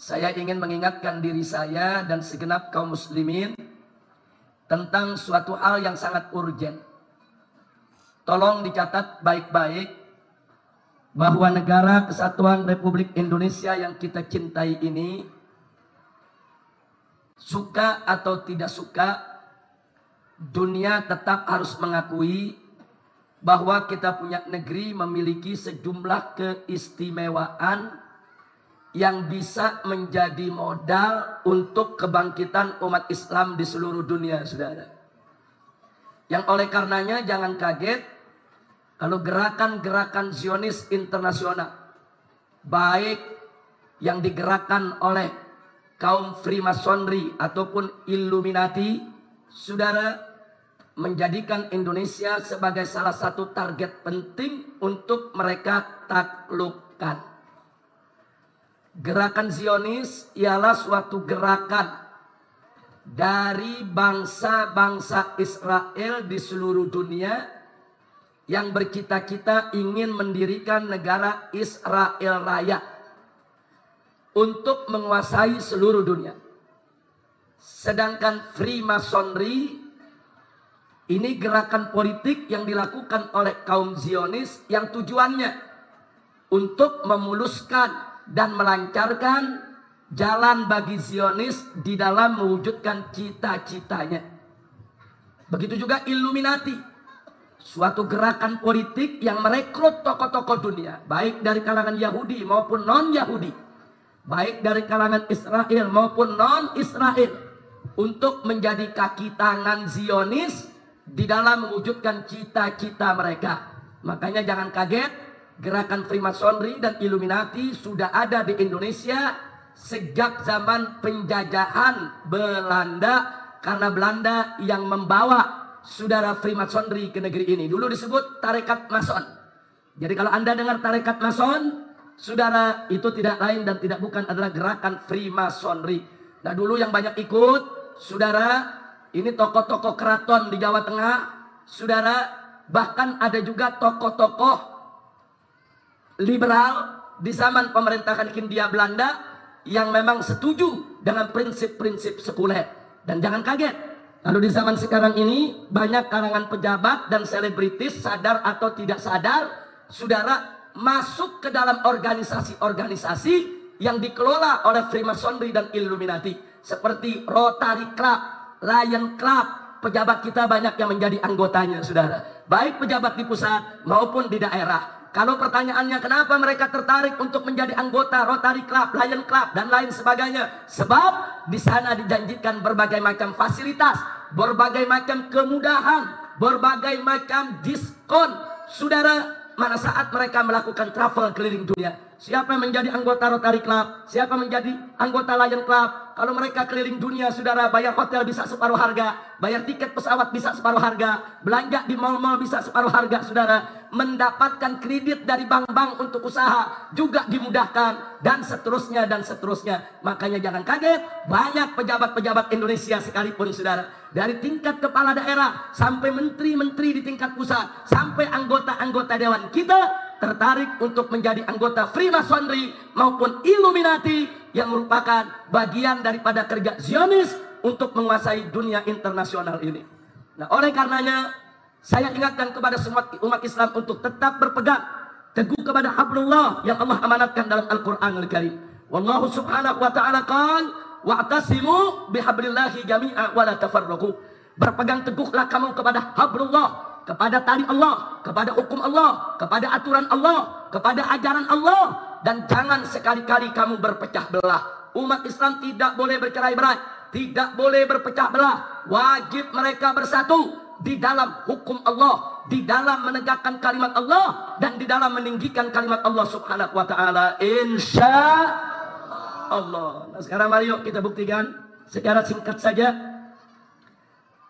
Saya ingin mengingatkan diri saya dan segenap kaum muslimin tentang suatu hal yang sangat urgen. Tolong dicatat baik-baik bahwa negara kesatuan Republik Indonesia yang kita cintai ini, suka atau tidak suka, dunia tetap harus mengakui bahwa kita punya negeri memiliki sejumlah keistimewaan yang bisa menjadi modal untuk kebangkitan umat Islam di seluruh dunia, saudara. Yang oleh karenanya jangan kaget kalau gerakan-gerakan Zionis internasional, baik yang digerakkan oleh kaum Freemasonry ataupun Illuminati, saudara, menjadikan Indonesia sebagai salah satu target penting untuk mereka taklukkan. Gerakan Zionis ialah suatu gerakan dari bangsa-bangsa Israel di seluruh dunia yang bercita-cita ingin mendirikan negara Israel Raya untuk menguasai seluruh dunia. Sedangkan Freemasonry ini gerakan politik yang dilakukan oleh kaum Zionis yang tujuannya untuk memuluskan dan melancarkan jalan bagi Zionis di dalam mewujudkan cita-citanya. Begitu juga Illuminati, suatu gerakan politik yang merekrut tokoh-tokoh dunia, baik dari kalangan Yahudi maupun non-Yahudi, baik dari kalangan Israel maupun non-Israel, untuk menjadi kaki tangan Zionis di dalam mewujudkan cita-cita mereka. Makanya jangan kaget, gerakan Freemasonry dan Illuminati sudah ada di Indonesia sejak zaman penjajahan Belanda, karena Belanda yang membawa saudara Freemasonry ke negeri ini. Dulu disebut tarekat Mason. Jadi kalau Anda dengar tarekat Mason, saudara, itu tidak lain dan tidak bukan adalah gerakan Freemasonry. Nah, dulu yang banyak ikut, saudara, ini tokoh-tokoh keraton di Jawa Tengah, saudara, bahkan ada juga tokoh-tokoh liberal di zaman pemerintahan Hindia Belanda yang memang setuju dengan prinsip-prinsip sekuler. Dan jangan kaget, kalau di zaman sekarang ini banyak kalangan pejabat dan selebritis, sadar atau tidak sadar, saudara, masuk ke dalam organisasi-organisasi yang dikelola oleh Freemasonry dan Illuminati, seperti Rotary Club, Lion Club. Pejabat kita banyak yang menjadi anggotanya, saudara, baik pejabat di pusat maupun di daerah. Kalau pertanyaannya kenapa mereka tertarik untuk menjadi anggota Rotary Club, Lion Club, dan lain sebagainya? Sebab di sana dijanjikan berbagai macam fasilitas, berbagai macam kemudahan, berbagai macam diskon, saudara, mana saat mereka melakukan travel keliling dunia. Siapa yang menjadi anggota Rotary Club, siapa menjadi anggota Lion Club, kalau mereka keliling dunia, saudara, bayar hotel bisa separuh harga, bayar tiket pesawat bisa separuh harga, belanja di mal-mal bisa separuh harga, saudara, mendapatkan kredit dari bank-bank untuk usaha juga dimudahkan, dan seterusnya dan seterusnya. Makanya jangan kaget, banyak pejabat-pejabat Indonesia sekalipun, saudara, dari tingkat kepala daerah sampai menteri-menteri di tingkat pusat, sampai anggota-anggota dewan kita tertarik untuk menjadi anggota Freemasonry maupun Illuminati yang merupakan bagian daripada kerja Zionis untuk menguasai dunia internasional ini. Nah, oleh karenanya saya ingatkan kepada semua umat Islam untuk tetap berpegang teguh kepada hablullah yang Allah amanatkan dalam Al-Qur'an Al-Karim. Wallahu subhanahu wa ta'ala qala wa'tasimu bihablillahi jami'a wa la tafarraqu. Berpegang teguhlah kamu kepada hablullah, kepada tali Allah, kepada hukum Allah, kepada aturan Allah, kepada ajaran Allah, dan jangan sekali-kali kamu berpecah belah. Umat Islam tidak boleh bercerai-berai, tidak boleh berpecah belah. Wajib mereka bersatu di dalam hukum Allah, di dalam menegakkan kalimat Allah, dan di dalam meninggikan kalimat Allah subhanahu wa ta'ala, insya Allah. Nah, sekarang mari yuk kita buktikan secara singkat saja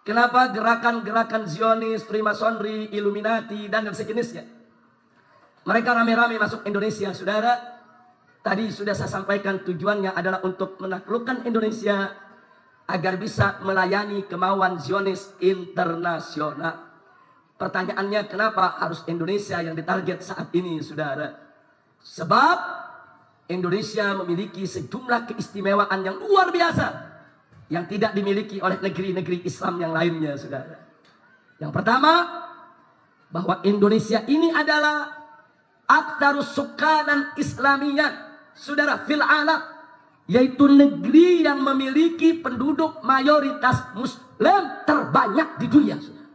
kenapa gerakan-gerakan Zionis, Freemasonry, Illuminati, dan sejenisnya mereka rame-rame masuk Indonesia, saudara. Tadi sudah saya sampaikan tujuannya adalah untuk menaklukkan Indonesia agar bisa melayani kemauan Zionis internasional. Pertanyaannya, kenapa harus Indonesia yang ditarget saat ini, saudara? Sebab Indonesia memiliki sejumlah keistimewaan yang luar biasa yang tidak dimiliki oleh negeri-negeri Islam yang lainnya, saudara. Yang pertama, bahwa Indonesia ini adalah aktsarus sukanan Islamiyan, saudara, fil alam, yaitu negeri yang memiliki penduduk mayoritas Muslim terbanyak di dunia, saudara.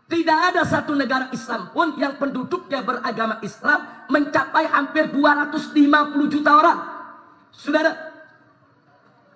Tidak ada satu negara Islam pun yang penduduknya beragama Islam mencapai hampir 250 juta orang, saudara.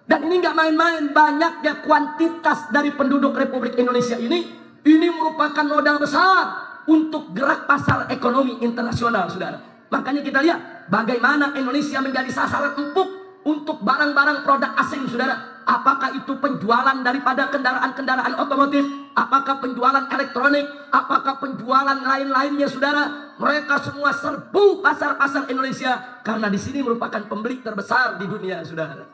Dan ini nggak main-main, banyaknya kuantitas dari penduduk Republik Indonesia ini merupakan modal besar untuk gerak pasar ekonomi internasional, saudara. Makanya kita lihat bagaimana Indonesia menjadi sasaran empuk untuk barang-barang produk asing, saudara. Apakah itu penjualan daripada kendaraan-kendaraan otomotif, apakah penjualan elektronik, apakah penjualan lain-lainnya, saudara. Mereka semua serbu pasar-pasar Indonesia karena di sini merupakan pembeli terbesar di dunia, saudara.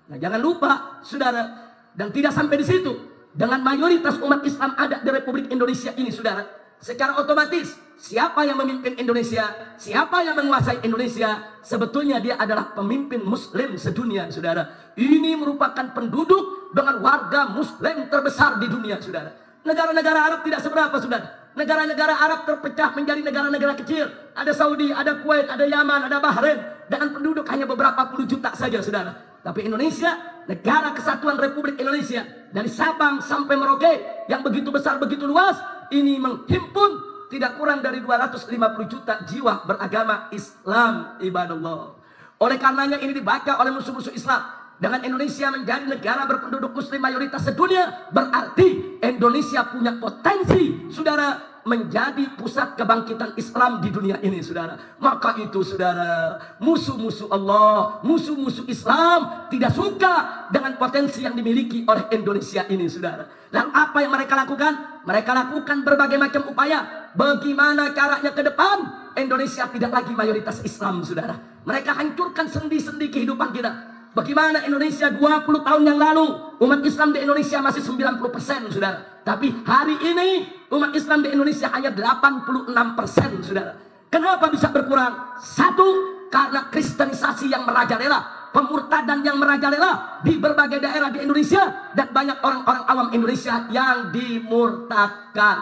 Nah, jangan lupa, saudara, dan tidak sampai di situ. Dengan mayoritas umat Islam ada di Republik Indonesia ini, saudara, secara otomatis siapa yang memimpin Indonesia, siapa yang menguasai Indonesia, sebetulnya dia adalah pemimpin Muslim sedunia, saudara. Ini merupakan penduduk dengan warga Muslim terbesar di dunia, saudara. Negara-negara Arab tidak seberapa, saudara. Negara-negara Arab terpecah menjadi negara-negara kecil. Ada Saudi, ada Kuwait, ada Yaman, ada Bahrain, dengan penduduk hanya beberapa puluh juta saja, saudara. Tapi Indonesia, negara kesatuan Republik Indonesia, dari Sabang sampai Merauke yang begitu besar, begitu luas, ini menghimpun tidak kurang dari 250 juta jiwa beragama Islam, ibadallah. Oleh karenanya ini dibaca oleh musuh-musuh Islam. Dengan Indonesia menjadi negara berpenduduk Muslim mayoritas sedunia, berarti Indonesia punya potensi, saudara, menjadi pusat kebangkitan Islam di dunia ini, saudara. Maka itu, saudara, musuh-musuh Allah, musuh-musuh Islam tidak suka dengan potensi yang dimiliki oleh Indonesia ini, saudara. Lalu apa yang mereka lakukan? Mereka lakukan berbagai macam upaya. Bagaimana caranya ke depan? Indonesia tidak lagi mayoritas Islam, saudara. Mereka hancurkan sendi-sendi kehidupan kita. Bagaimana Indonesia 20 tahun yang lalu, umat Islam di Indonesia masih 90%, saudara. Tapi hari ini umat Islam di Indonesia hanya 86%, saudara. Kenapa bisa berkurang? Satu, karena kristenisasi yang merajalela, pemurtadan yang merajalela di berbagai daerah di Indonesia, dan banyak orang-orang awam Indonesia yang dimurtadkan.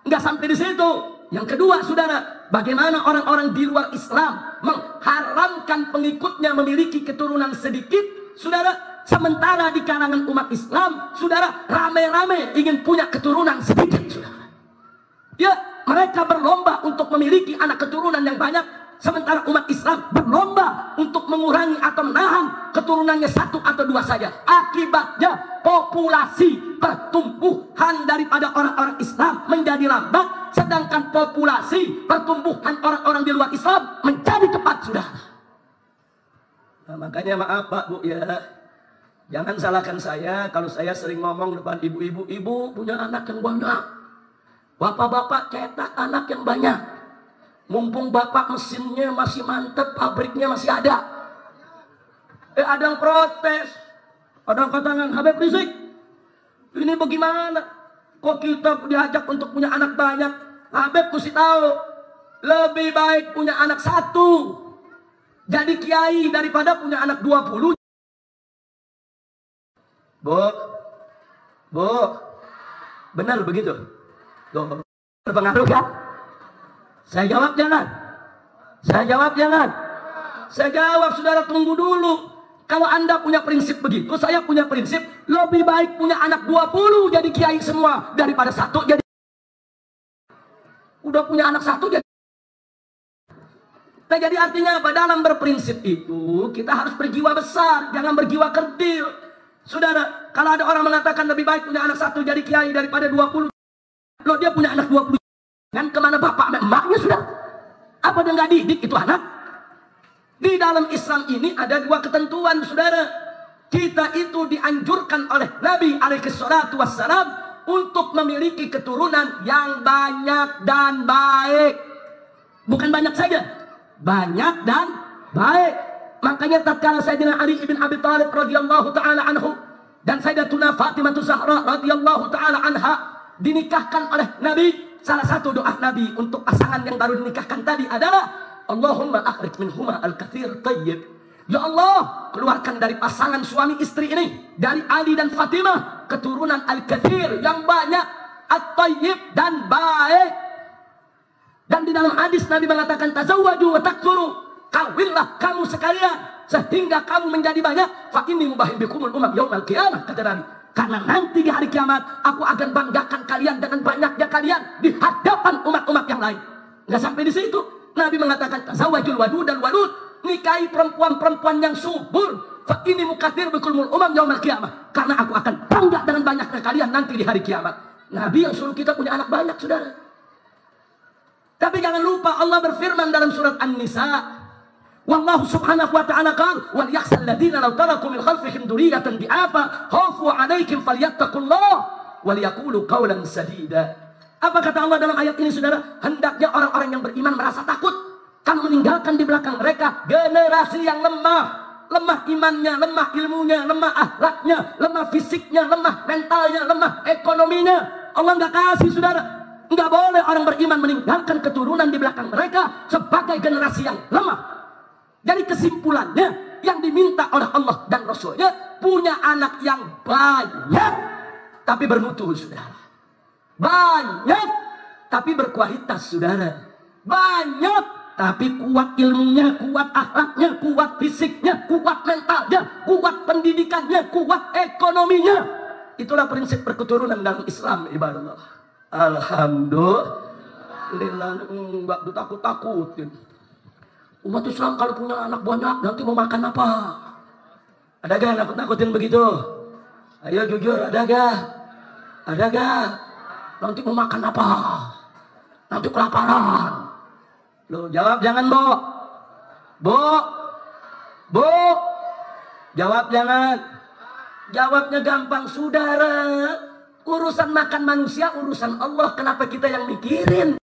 Enggak sampai di situ. Yang kedua, saudara, bagaimana orang-orang di luar Islam mengharamkan pengikutnya memiliki keturunan sedikit, saudara. Sementara di kalangan umat Islam, saudara, rame-rame ingin punya keturunan sedikit, saudara. Ya, mereka berlomba untuk memiliki anak keturunan yang banyak, sementara umat Islam berlomba untuk mengurangi atau menahan keturunannya satu atau dua saja. Akibatnya populasi pertumbuhan daripada orang-orang Islam menjadi lambat, sedangkan populasi pertumbuhan orang-orang di luar Islam menjadi cepat, saudara. Nah, makanya maaf Pak Bu ya, jangan salahkan saya kalau saya sering ngomong depan ibu-ibu, ibu punya anak yang banyak, bapak-bapak cetak anak yang banyak. Mumpung bapak mesinnya masih mantep, pabriknya masih ada. Ada yang protes, ada yang katakan, Habib Rizik, ini bagaimana? Kok kita diajak untuk punya anak banyak? Habib mesti tahu, lebih baik punya anak satu, jadi kiai, daripada punya anak 20. Bu, benar begitu? Berpengaruh kan? Saya jawab jangan. Saya jawab jangan. Saya jawab, saudara, tunggu dulu. Kalau Anda punya prinsip begitu, saya punya prinsip lebih baik punya anak 20 jadi kiai semua daripada satu jadi. Udah punya anak satu jadi. Nah, jadi artinya apa? Dalam berprinsip itu kita harus berjiwa besar, jangan berjiwa kerdil. Saudara, kalau ada orang mengatakan lebih baik punya anak satu jadi kiai daripada 20, loh dia punya anak 20. Kan kemana bapak dan emaknya, sudah? Apa dia nggak didik itu anak? Di dalam Islam ini ada dua ketentuan, saudara. Kita itu dianjurkan oleh Nabi alaihissalatu wassalam untuk memiliki keturunan yang banyak dan baik. Bukan banyak saja, banyak dan baik. Makanya tatkala Sayyidina Ali ibn Abi Thalib radhiyallahu taala anhu dan Sayyidatuna Fatimah Zahra radhiyallahu taala anha dinikahkan oleh Nabi, salah satu doa Nabi untuk pasangan yang baru dinikahkan tadi adalah Allahumma akhrij minhuma al-katsir tayyib. Ya Allah, keluarkan dari pasangan suami istri ini, dari Ali dan Fatimah, keturunan al-katsir yang banyak, at-tayyib dan baik. Dan di dalam hadis Nabi mengatakan tazawwaju wa taktsuru, kawinlah kamu sekalian sehingga kamu menjadi banyak. Fa inni mubahim bikumul umam yaumal qiyamah, kata Nabi. Karena nanti di hari kiamat aku akan banggakan kalian dengan banyaknya kalian di hadapan umat-umat yang lain. Nggak sampai di situ, Nabi mengatakan tazawwajul wadud dan wadud, nikahi perempuan-perempuan yang subur. Fa ini mukatsir bikumul umam yaumal qiyamah, karena aku akan bangga dengan banyaknya kalian nanti di hari kiamat. Nabi yang suruh kita punya anak banyak, saudara. Tapi jangan lupa Allah berfirman dalam surat An-Nisa, wallahu subhanahu wa ta'ala qala wal yakhsal ladina law taraku min khalfihim dhurriyatan bi'afa khafu 'alaihim falyattaqullah wal yaqulu qawlan sadida. Apa kata Allah dalam ayat ini, saudara? Hendaknya orang-orang yang beriman merasa takut kamu meninggalkan di belakang mereka generasi yang lemah, lemah imannya, lemah ilmunya, lemah akhlaknya, lemah fisiknya, lemah mentalnya, lemah ekonominya. Allah nggak kasih, saudara. Nggak boleh orang beriman meninggalkan keturunan di belakang mereka sebagai generasi yang lemah. Jadi kesimpulannya, yang diminta oleh Allah dan Rasulnya punya anak yang banyak tapi bermutu, saudara. Banyak tapi berkualitas, saudara. Banyak tapi kuat ilmunya, kuat akhlaknya, kuat fisiknya, kuat mentalnya, kuat pendidikannya, kuat ekonominya. Itulah prinsip perketurunan dalam Islam, ibadallah. Alhamdulillah, enggak ditakut-takutin. Umat Islam kalau punya anak banyak nanti mau makan apa? Ada gak nakut-nakutin begitu? Ayo jujur, ada gak? Ada gak? Nanti mau makan apa? Nanti kelaparan. Loh, jawab jangan, Bo. Bo. Bo. Jawab jangan. Jawabnya gampang, saudara. Urusan makan manusia, urusan Allah. Kenapa kita yang mikirin?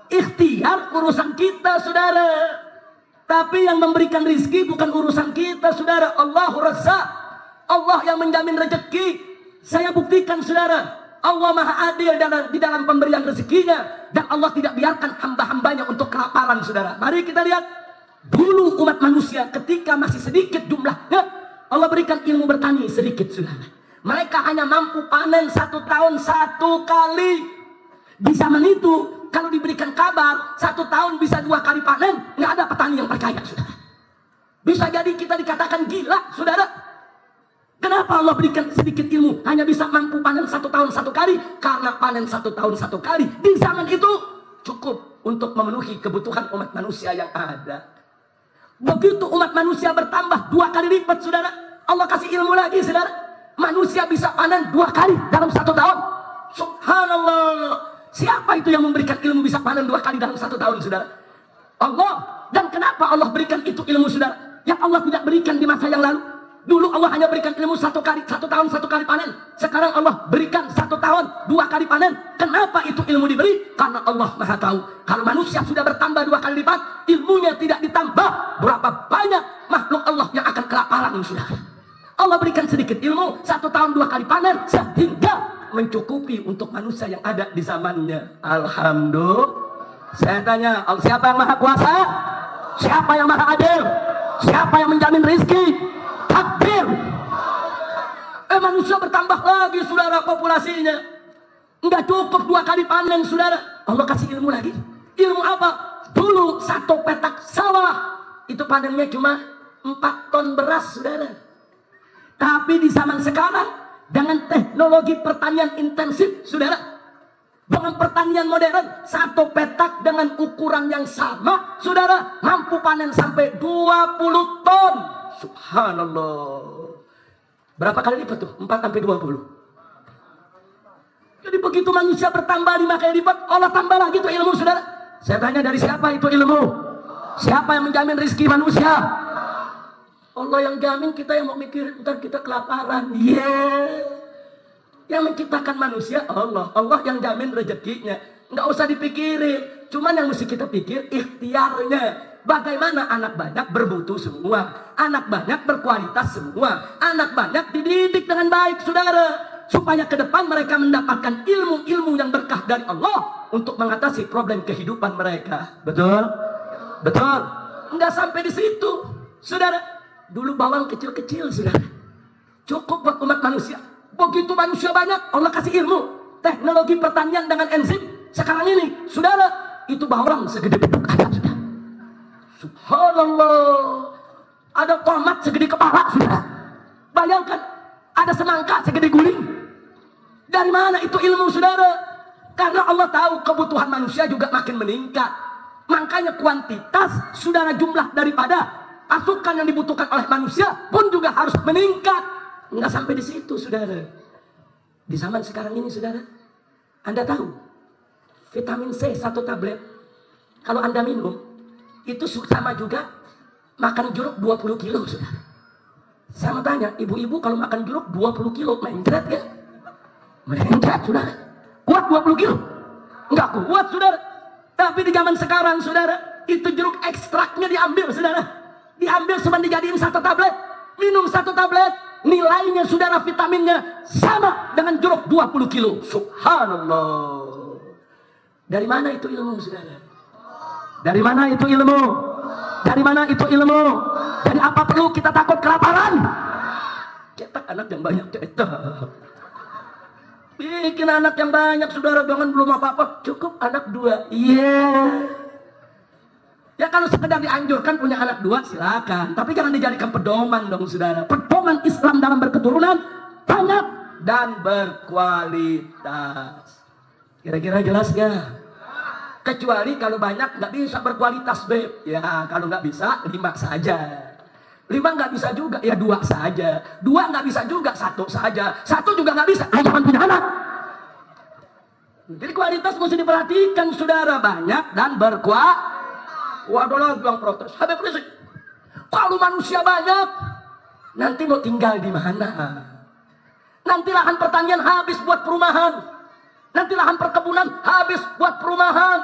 Ikhtiar urusan kita, saudara. Tapi yang memberikan rizki bukan urusan kita, saudara. Allahu Razzaq, Allah yang menjamin rezeki. Saya buktikan, saudara, Allah maha adil di dalam pemberian rezekinya. Dan Allah tidak biarkan hamba-hambanya untuk kelaparan, saudara. Mari kita lihat dulu umat manusia ketika masih sedikit jumlahnya, Allah berikan ilmu bertani sedikit, saudara. Mereka hanya mampu panen 1 tahun 1 kali. Di zaman itu kalau diberikan kabar 1 tahun bisa 2 kali panen, nggak ada petani yang percaya, saudara. Bisa jadi kita dikatakan gila, saudara. Kenapa Allah berikan sedikit ilmu hanya bisa mampu panen 1 tahun 1 kali? Karena panen 1 tahun 1 kali di zaman itu cukup untuk memenuhi kebutuhan umat manusia yang ada. Begitu umat manusia bertambah 2 kali lipat, saudara, Allah kasih ilmu lagi, saudara. Manusia bisa panen 2 kali dalam 1 tahun. Subhanallah. Siapa itu yang memberikan ilmu bisa panen 2 kali dalam 1 tahun, saudara? Allah. Dan kenapa Allah berikan itu ilmu, saudara, yang Allah tidak berikan di masa yang lalu? Dulu Allah hanya berikan ilmu 1 tahun 1 kali panen. Sekarang Allah berikan 1 tahun 2 kali panen. Kenapa itu ilmu diberi? Karena Allah maha tahu. Kalau manusia sudah bertambah 2 kali lipat, ilmunya tidak ditambah, berapa banyak makhluk Allah yang akan kelaparan, saudara. Allah berikan sedikit ilmu 1 tahun 2 kali panen sehingga mencukupi untuk manusia yang ada di zamannya. Alhamdulillah. Saya tanya, siapa yang maha kuasa? Siapa yang maha adil? Siapa yang menjamin rizki? Takbir. Manusia bertambah lagi, saudara, populasinya. Enggak cukup 2 kali panen, saudara. Allah kasih ilmu lagi. Ilmu apa? Dulu 1 petak sawah itu panennya cuma 4 ton beras, saudara. Tapi di zaman sekarang dengan teknologi pertanian intensif, saudara, dengan pertanian modern, 1 petak dengan ukuran yang sama, saudara, mampu panen sampai 20 ton. Subhanallah. Berapa kali lipat tuh? 4 sampai 20. Jadi begitu manusia bertambah 5 kali lipat, Allah tambah lagi tuh ilmu, saudara. Saya tanya, dari siapa itu ilmu? Siapa yang menjamin rezeki manusia? Allah yang jamin, kita yang mau mikir ntar kita kelaparan. Yang menciptakan manusia Allah. Allah yang jamin rezekinya. Nggak usah dipikirin. Cuman yang mesti kita pikir ikhtiarnya. Bagaimana anak banyak bermutu semua, anak banyak berkualitas semua, anak banyak dididik dengan baik, saudara. supaya ke depan mereka mendapatkan ilmu-ilmu yang berkah dari Allah untuk mengatasi problem kehidupan mereka. Betul? Betul? Enggak sampai di situ, saudara. Dulu bawang kecil-kecil, saudara, cukup buat umat manusia. Begitu manusia banyak, Allah kasih ilmu, teknologi pertanian dengan enzim. Sekarang ini, saudara, itu bawang segede beduk ada, saudara. Subhanallah. Ada tomat segede kepala, saudara. Bayangkan, ada semangka segede guling. Dari mana itu ilmu, saudara? Karena Allah tahu kebutuhan manusia juga makin meningkat. Makanya kuantitas, saudara, jumlah daripada pasukan yang dibutuhkan oleh manusia pun juga harus meningkat. Enggak sampai di situ, saudara. Di zaman sekarang ini, saudara, Anda tahu vitamin C 1 tablet kalau Anda minum itu sama juga makan jeruk 20 kilo, saudara. Saya mau tanya, ibu-ibu kalau makan jeruk 20 kilo main berat ya? Main berat, saudara. Kuat 20 kilo? Enggak kuat, saudara. Tapi di zaman sekarang, saudara, itu jeruk ekstraknya diambil, saudara. Diambil cuma dijadiin 1 tablet. Minum 1 tablet. Nilainya, saudara, vitaminnya sama dengan jeruk 20 kilo. Subhanallah. Dari mana itu ilmu, saudara? Dari mana itu ilmu? Dari mana itu ilmu? Dari apa perlu kita takut kelaparan? Cetak anak yang banyak, cetak. Bikin anak yang banyak, saudara, jangan belum apa-apa. Cukup anak 2. Iya. Ya kalau sekedar dianjurkan punya anak 2 silakan. Tapi jangan dijadikan pedoman dong, saudara. Pedoman Islam dalam berketurunan banyak dan berkualitas. Kira-kira jelas gak? Kecuali kalau banyak nggak bisa berkualitas, beb. Ya kalau nggak bisa 5 saja. 5 nggak bisa juga, ya 2 saja. 2 nggak bisa juga, 1 saja. 1 juga nggak bisa, jangan punya anak. Jadi kualitas mesti diperhatikan, saudara. Banyak dan berkualitas. Waduh lah, bilang protes. Habib Rizik, kalau manusia banyak, nanti mau tinggal di mana? Nanti lahan pertanian habis buat perumahan. Nanti lahan perkebunan habis buat perumahan.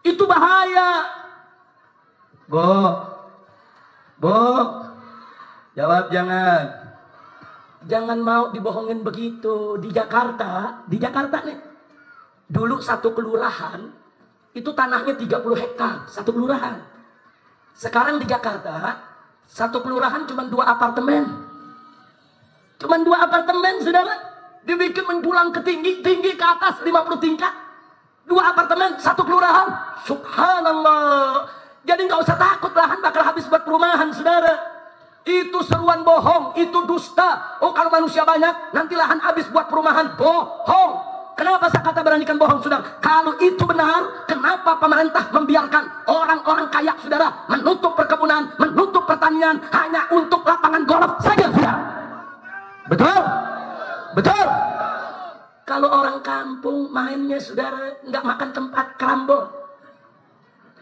Itu bahaya. Bu, jawab jangan. Jangan mau dibohongin begitu. Di Jakarta nih, dulu 1 kelurahan, itu tanahnya 30 hektar, 1 kelurahan. Sekarang di Jakarta, 1 kelurahan cuma 2 apartemen. Cuma 2 apartemen, saudara. Dibikin menjulang ke tinggi ke atas 50 tingkat. 2 apartemen, 1 kelurahan. Subhanallah. Jadi nggak usah takut lahan bakal habis buat perumahan, saudara. Itu seruan bohong, itu dusta. Oh kalau manusia banyak, nanti lahan habis buat perumahan. Bohong. Kenapa saya kata beranikan bohong, saudara? Kalau itu benar, kenapa pemerintah membiarkan orang-orang kaya, saudara, menutup perkebunan, menutup pertanian hanya untuk lapangan golf saja, saudara? Betul? Betul? Kalau orang kampung mainnya, saudara, nggak makan tempat, kerambol.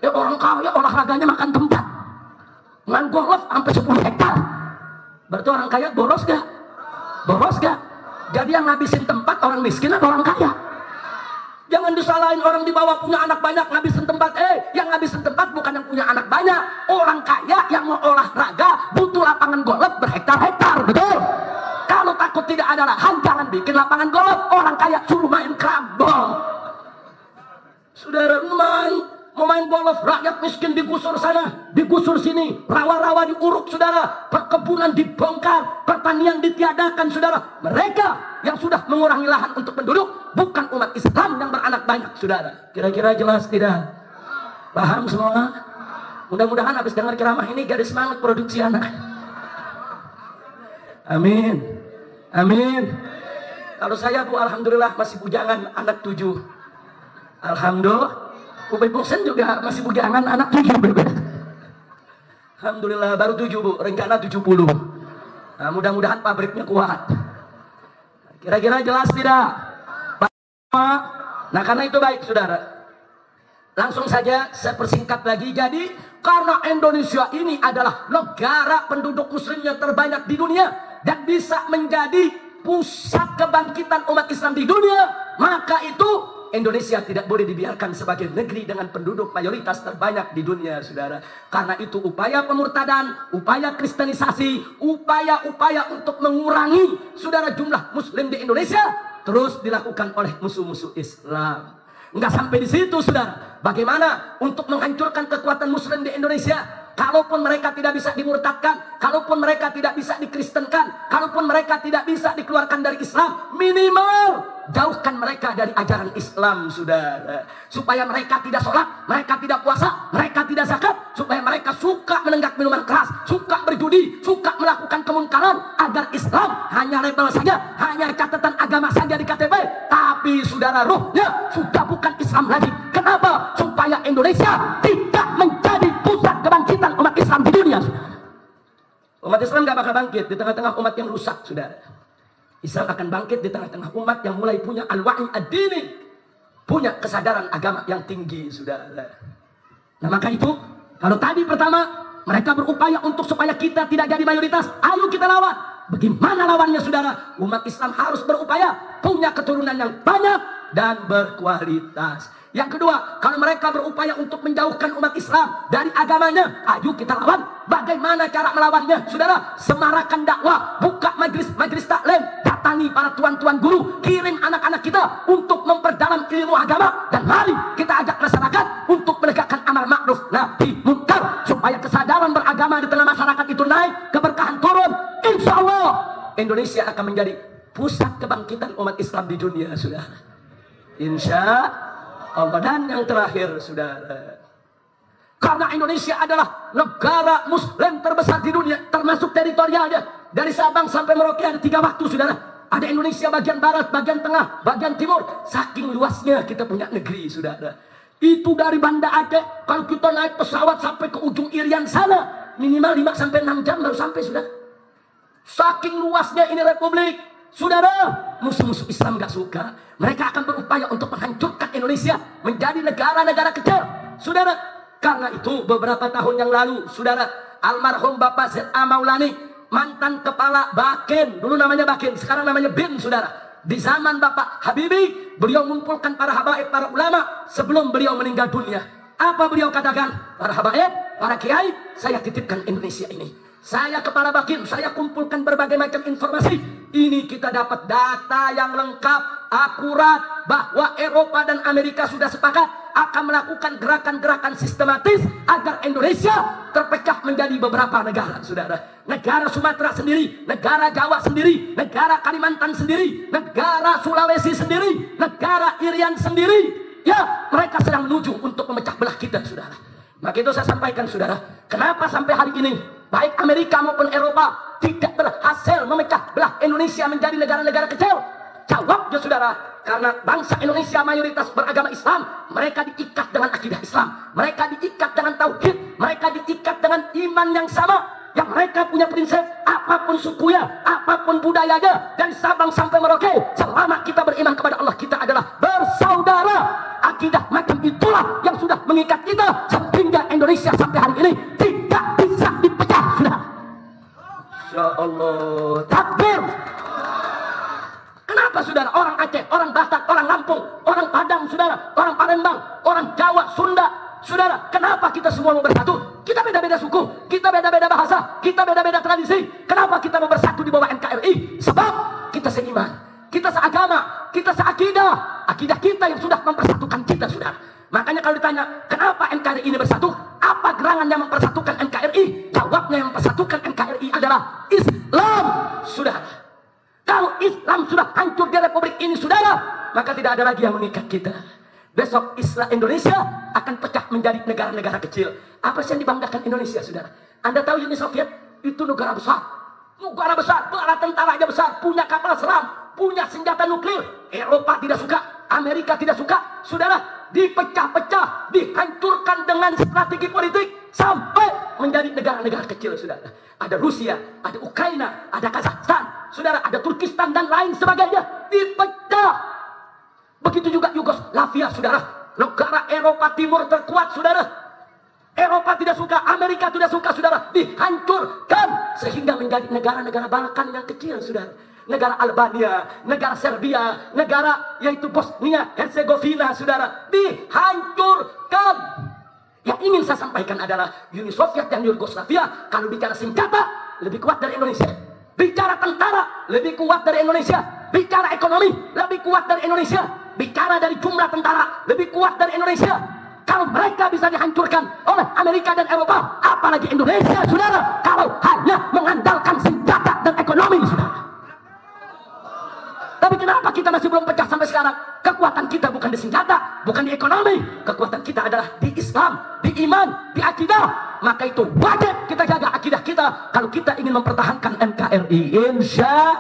Ya orang kaya olahraganya makan tempat. Main golf sampai 10 hektar. Berarti orang kaya boros gak? Boros gak? Jadi yang ngabisin tempat orang miskin atau orang kaya? Jangan disalahin orang di bawah punya anak banyak ngabisin tempat. Yang ngabisin tempat bukan yang punya anak banyak. Orang kaya yang mau olahraga butuh lapangan golf berhektar-hektar. Betul? Kalau takut tidak ada lahan, jangan bikin lapangan golf. Orang kaya suruh main kerambol. Saudara, mau main golf, rakyat miskin digusur sana, digusur sini, rawa-rawa diuruk, saudara. Perkebunan dibongkar, pertanian ditiadakan, saudara. Mereka yang sudah mengurangi lahan untuk penduduk, bukan umat Islam yang beranak banyak, saudara. Kira-kira jelas tidak? Paham semua? Mudah-mudahan habis dengar ceramah ini gak ada semangat produksi anak. Amin. Amin. Kalau saya, Bu, alhamdulillah masih bujangan, anak 7. Alhamdulillah. Ube Bosen juga masih bujangan, anak 7. Alhamdulillah baru 7, Bu. Rencana 70. Nah, mudah-mudahan pabriknya kuat. Kira-kira jelas tidak? Nah, karena itu baik, saudara. Langsung saja saya persingkat lagi. Jadi, karena Indonesia ini adalah negara penduduk muslimnya terbanyak di dunia dan bisa menjadi pusat kebangkitan umat Islam di dunia, maka itu Indonesia tidak boleh dibiarkan sebagai negeri dengan penduduk mayoritas terbanyak di dunia, saudara. Karena itu upaya pemurtadan, upaya kristenisasi, upaya-upaya untuk mengurangi, saudara, jumlah muslim di Indonesia terus dilakukan oleh musuh-musuh Islam. Enggak sampai di situ, saudara. Bagaimana untuk menghancurkan kekuatan muslim di Indonesia? Kalaupun mereka tidak bisa dimurtadkan, kalaupun mereka tidak bisa dikristenkan, kalaupun mereka tidak bisa dikeluarkan dari Islam, minimal jauhkan mereka dari ajaran Islam, saudara. Supaya mereka tidak sholat, mereka tidak puasa, mereka tidak zakat, supaya mereka suka menenggak minuman keras, suka berjudi, suka melakukan kemunkaran, agar Islam hanya label saja, hanya catatan agama saja di KTP. Tapi saudara, ruhnya sudah bukan Islam lagi. Kenapa? Supaya Indonesia tidak menjadi pusat kebangkitan umat Islam di dunia. Umat Islam gak bakal bangkit di tengah-tengah umat yang rusak, saudara. Islam akan bangkit di tengah-tengah umat yang mulai punya al-wa'i ad-dini, punya kesadaran agama yang tinggi, saudara. Nah, maka itu, kalau tadi pertama mereka berupaya untuk supaya kita tidak jadi mayoritas, ayo kita lawan. Bagaimana lawannya, saudara? Umat Islam harus berupaya punya keturunan yang banyak dan berkualitas. Yang kedua, kalau mereka berupaya untuk menjauhkan umat Islam dari agamanya, ayo kita lawan. Bagaimana cara melawannya, saudara? Semarakan dakwah, buka majelis taklim, datangi para tuan-tuan guru, kirim anak-anak kita untuk memperdalam ilmu agama, dan mari kita ajak masyarakat untuk menegakkan amar ma'ruf nahi munkar, supaya kesadaran beragama di tengah masyarakat itu naik, keberkahan turun. Insya Allah Indonesia akan menjadi pusat kebangkitan umat Islam di dunia, saudara. Insya Allah. Dan yang terakhir, saudara, karena Indonesia adalah negara muslim terbesar di dunia, termasuk teritorialnya, dari Sabang sampai Merauke ada 3 waktu, saudara. Ada Indonesia bagian barat, bagian tengah, bagian timur. Saking luasnya kita punya negeri, saudara. Itu dari Banda Aceh, kalau kita naik pesawat sampai ke ujung Irian sana, minimal 5-6 jam baru sampai, saudara. Saking luasnya ini republik, saudara. Musuh-musuh Islam gak suka. Mereka akan berupaya untuk menghancurkan Indonesia menjadi negara-negara kecil, saudara. Karena itu beberapa tahun yang lalu, saudara, almarhum Bapak Z.A. Maulani, mantan kepala Bakin, dulu namanya Bakin, sekarang namanya BIN, saudara. Di zaman Bapak Habibie, beliau mengumpulkan para habaib, para ulama sebelum beliau meninggal dunia. Apa beliau katakan? Para habaib, para kiai, saya titipkan Indonesia ini. Saya kepala Bakin, saya kumpulkan berbagai macam informasi. Ini kita dapat data yang lengkap, akurat, bahwa Eropa dan Amerika sudah sepakat akan melakukan gerakan-gerakan sistematis agar Indonesia terpecah menjadi beberapa negara, saudara. Negara Sumatera sendiri, negara Jawa sendiri, negara Kalimantan sendiri, negara Sulawesi sendiri, negara Irian sendiri. Ya, mereka sedang menuju untuk memecah belah kita, saudara. Maka itu saya sampaikan, saudara, kenapa sampai hari ini baik Amerika maupun Eropa tidak berhasil memecah belah Indonesia menjadi negara-negara kecil? Jawabnya, saudara, karena bangsa Indonesia mayoritas beragama Islam. Mereka diikat dengan akidah Islam, mereka diikat dengan tauhid, mereka diikat dengan iman yang sama, yang mereka punya prinsip, apapun sukunya, apapun budayanya, dari Sabang sampai Merauke, selama kita beriman kepada Allah, kita adalah bersaudara. Akidah macam itulah yang sudah mengikat kita, sehingga Indonesia sampai hari ini tidak bisa dipecah, sudah. Insya Allah. Takbir. Kenapa, saudara? Orang Aceh, orang Batak, orang Lampung, orang Padang, saudara, orang Palembang, orang Jawa, Sunda, saudara, kenapa kita semua mau bersatu? Kita beda-beda suku, kita beda-beda bahasa, kita beda-beda tradisi. Kenapa kita mau bersatu di bawah NKRI? Sebab kita seiman, kita seagama, kita seakidah. Akidah kita yang sudah mempersatukan kita, saudara. Makanya kalau ditanya, kenapa NKRI ini bersatu? Apa gerangan yang mempersatukan NKRI? Jawabnya, yang mempersatukan NKRI adalah Islam, saudara. Kalau Islam sudah hancur di Republik ini, saudara, maka tidak ada lagi yang mengikat kita. Besok Islam Indonesia akan pecah menjadi negara-negara kecil. Apa sih yang dibanggakan Indonesia, saudara? Anda tahu Uni Soviet itu negara besar. Negara besar, bala tentaranya besar, punya kapal selam, punya senjata nuklir. Eropa tidak suka, Amerika tidak suka, saudara. Dipecah-pecah, dihancurkan dengan strategi politik sampai menjadi negara-negara kecil, saudara. Ada Rusia, ada Ukraina, ada Kazakhstan, saudara, ada Turkistan dan lain sebagainya. Dipecah. Begitu juga Yugoslavia, saudara, negara Eropa Timur terkuat, saudara. Eropa tidak suka, Amerika tidak suka, saudara. Dihancurkan sehingga menjadi negara-negara Balkan yang kecil, saudara. Negara Albania, negara Serbia, negara yaitu Bosnia, Herzegovina, saudara. Dihancurkan. Yang ingin saya sampaikan adalah Uni Soviet dan Yugoslavia kalau bicara senjata lebih kuat dari Indonesia. Bicara tentara lebih kuat dari Indonesia. Bicara ekonomi lebih kuat dari Indonesia. Bicara dari jumlah tentara lebih kuat dari Indonesia. Kalau mereka bisa dihancurkan oleh Amerika dan Eropa, apalagi Indonesia, saudara, kalau hanya mengandalkan senjata dan ekonomi, saudara. Tapi kenapa kita masih belum pecah sampai sekarang? Kekuatan kita bukan di senjata, bukan di ekonomi. Kekuatan kita adalah di Islam, di iman, di akidah. Maka itu wajib kita jaga akidah kita kalau kita ingin mempertahankan NKRI. Insya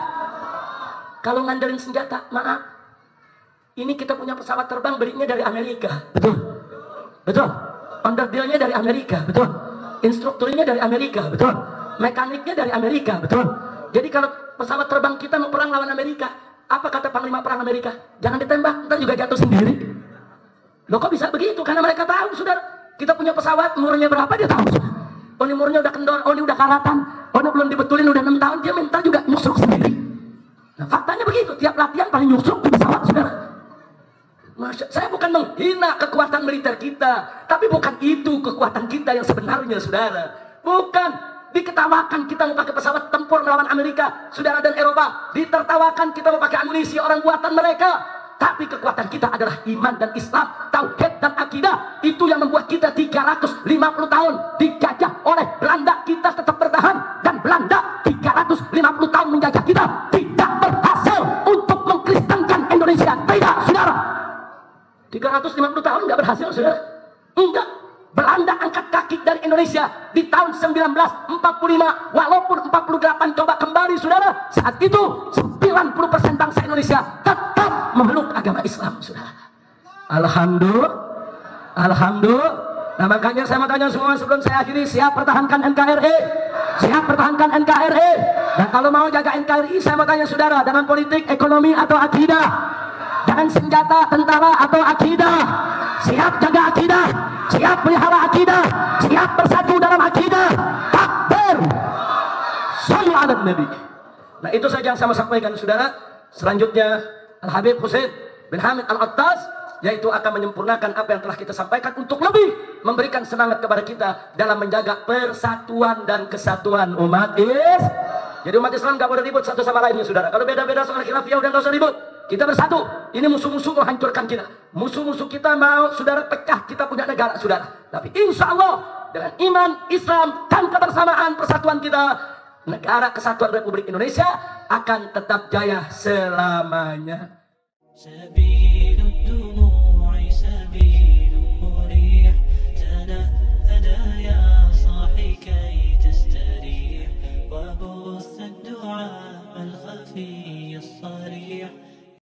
kalau ngandelin senjata, maaf. Ini kita punya pesawat terbang belinya dari Amerika. Betul? Betul? Onderdilnya dari Amerika. Betul? Instrukturnya dari Amerika. Betul? Mekaniknya dari Amerika. Betul? Jadi kalau pesawat terbang kita mau perang lawan Amerika, apa kata Panglima Perang Amerika? Jangan ditembak, ntar juga jatuh sendiri. Loh kok bisa begitu? Karena mereka tahu, saudara. Kita punya pesawat, umurnya berapa dia tahu. Oh ini umurnya udah kendor, oh ini udah karatan, oh ini belum dibetulin udah 6 tahun, dia minta juga nyusruk sendiri. Nah faktanya begitu, tiap latihan paling nyusruk di pesawat, saudara. Saya bukan menghina kekuatan militer kita, tapi bukan itu kekuatan kita yang sebenarnya, saudara. Bukan. Diketawakan kita mau pakai pesawat tempur melawan Amerika, saudara, dan Eropa. Ditertawakan kita mau pakai amunisi orang buatan mereka. Tapi kekuatan kita adalah iman dan Islam, tauhid dan akidah. Itu yang membuat kita 350 tahun dijajah oleh Belanda, kita tetap bertahan. Dan Belanda 350 tahun menjajah kita, tidak berhasil untuk mengkristenkan Indonesia. Tidak, saudara. 350 tahun nggak berhasil, saudara. Enggak. Belanda angkat kaki dari Indonesia di tahun 1945, walaupun 48 coba kembali, saudara. Saat itu 90% bangsa Indonesia tetap memeluk agama Islam, saudara. Alhamdulillah, alhamdulillah. Nah makanya saya mau tanya semua sebelum saya akhiri, siap pertahankan NKRI? Siap pertahankan NKRI? Nah kalau mau jaga NKRI, saya mau tanya saudara, dengan politik, ekonomi atau akidah? Dengan senjata, tentara atau akidah? Siap jaga akidah? Siap pelihara akidah, siap bersatu dalam akidah. Takbir. Shallu ala Nabi. Nah itu saja yang saya mau sampaikan, saudara. Selanjutnya Al-Habib Husain bin Hamid Al-Attas, yaitu akan menyempurnakan apa yang telah kita sampaikan untuk lebih memberikan semangat kepada kita dalam menjaga persatuan dan kesatuan umat Islam. Jadi umat Islam gak boleh ribut satu sama lainnya, saudara. Kalau beda-beda soal khilafiyah udah gak usah ribut. Kita bersatu. Ini musuh-musuh menghancurkan kita. Musuh-musuh kita mau, saudara, pecah kita punya negara, saudara. Tapi insya Allah dengan iman, Islam, dan kebersamaan persatuan kita, negara kesatuan Republik Indonesia akan tetap jaya selamanya. في